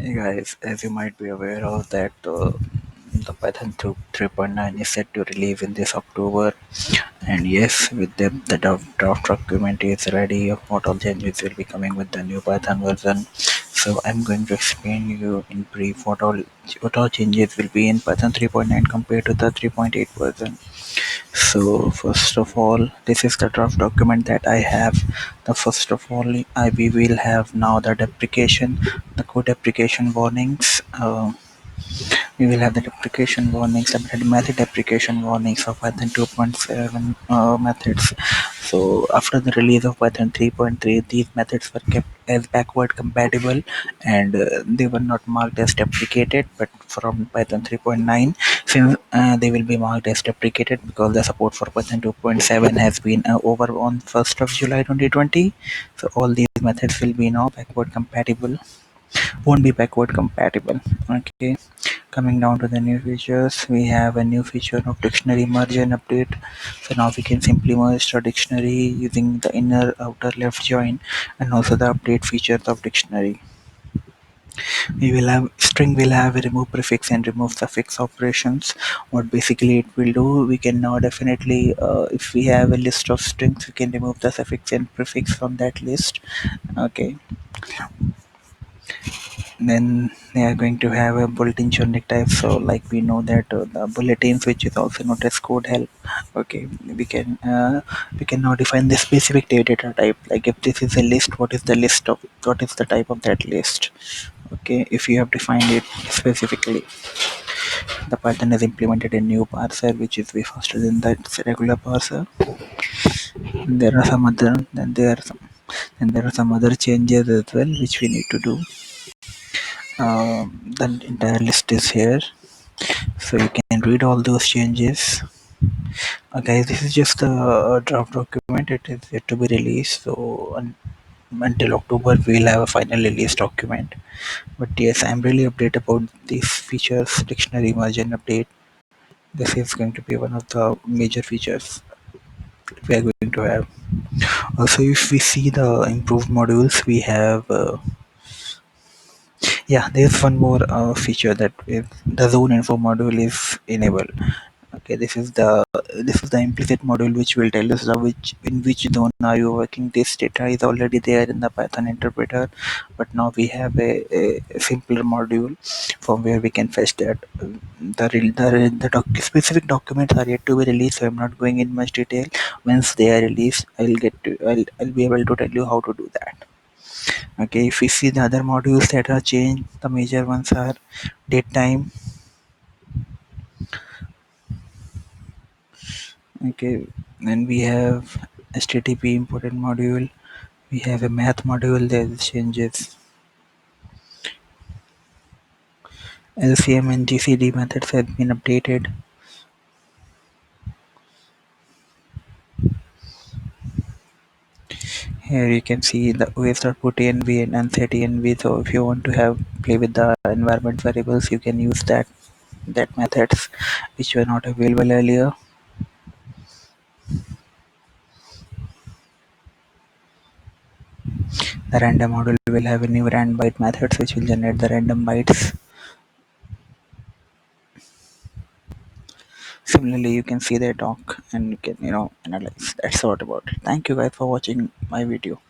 Hey guys, as you might be aware of that the Python 3.9 is set to release in this October, and yes, with them the draft document is ready of what all changes will be coming with the new Python version. So I'm going to explain you in brief what all changes will be in Python 3.9 compared to the 3.8 version. So first of all, this is the draft document that I have. The first of all, we will have now the deprecation, the code deprecation warnings. We will have the deprecation warnings, the method deprecation warnings of Python 2.7 methods. So after the release of Python 3.3, these methods were kept as backward compatible, and they were not marked as deprecated. But from Python 3.9, since they will be marked as deprecated because the support for Python 2.7 has been over on 1st of July 2020. So all these methods will be now backward compatible, won't be backward compatible. Okay, coming down to the new features, we have a new feature of dictionary merge and update. So now we can simply merge the dictionary using the inner outer left join, and also the update features of dictionary. We will have string will have a remove prefix and remove suffix operations. What basically it will do, we can now definitely if we have a list of strings, we can remove the suffix and prefix from that list. Okay, then they are going to have a bulletin generic type. So like we know that the bulletins, which is also known as code help. Okay, we can now define the specific data type, like if this is a list, what is the type of that list. Okay, if you have defined it specifically, the Python has implemented a new parser which is way faster than the regular parser. There are some other then there are some other changes as well which we need to do. The entire list is here, so you can read all those changes. Guys, this is just a draft document. It is yet to be released, so until October we'll have a final release document. But yes, I'm really update about these features, dictionary merge and update. This is going to be one of the major features we are going to have. Also, if we see the improved modules, we have yeah, there's one more feature that is the zone info module is enabled. Okay, this is the implicit module which will tell us in which zone are you working. This data is already there in the Python interpreter, but now we have a simpler module from where we can fetch that. Specific documents are yet to be released, so I'm not going in much detail. Once they are released, I'll be able to tell you how to do that. Okay, if we see the other modules that are changed, the major ones are date time. Okay, then we have HTTP important module. We have a math module that changes. LCM and GCD methods have been updated. Here you can see the os.put.env and unset.env. So if you want to have play with the environment variables, you can use that methods which were not available earlier. The random module will have a new rand byte methods which will generate the random bytes. Similarly, you can see their talk and you can analyze. That's what about it. Thank you guys for watching my video.